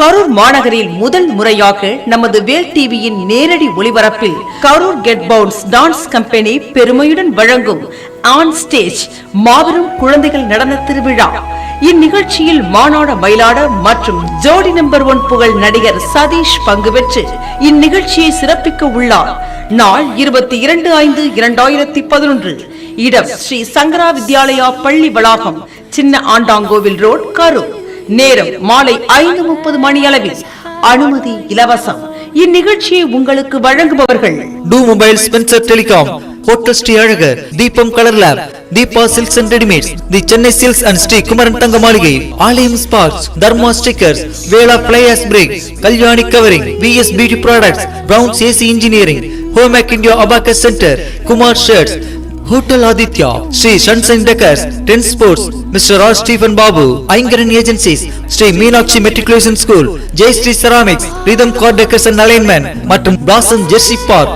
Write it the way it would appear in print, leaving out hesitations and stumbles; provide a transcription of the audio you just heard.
கரூர் மாநகரில் முதல் முறையாக நமது வேல் டிவியின் நேரடி ஒளிபரப்பில் Karur get bounce dance company பெருமையுடன் வழங்கும் ஆன் ஸ்டேஜ் மாபெரும் குழந்தைகள் நடன திருவிழா. இந்நிகழ்ச்சியில் மானாட மயிலாட மற்றும் ஜோடி நம்பர் 1 புகழ் நடிகர் சதீஷ் பங்கு பெற்று இந்நிகழ்ச்சியை சிறப்பிக்க உள்ளார். நாள் 22/5/2011. இடம் ஸ்ரீ சங்கரா வித்யாலயா பள்ளி வளாகம், சின்ன ஆண்டாங்கோவில் ரோட், கரூர். நேரம் மாலை 5:30 மணியளவில். அனுமதி இலவசம். இந்நிகழ்ச்சியை உங்களுக்கு வழங்குபவர்கள் two mobile, Spencer telecom, hotel Sri Azhagar, Deepam colour lab, Deepa silks and readymades, the Chennai silks and Sri Kumaran Thanga Maligai, Alayam sparks, Dharma stickers, Vela players break, Kalyani covering, VS beauty products, browns AC engineering, ஹோமேக் India abacus centre, Kumar shirts, Hotel Aditya, Sri Sunshine Decors, Ten Sports, Mr. R. Stephen Babu, Aingaran Agencies, Sri Meenakshi Matriculation School, Jay Sri Ceramics, Rhythm Car Decoration and Alignment மற்றும் Blossom Jersey Park.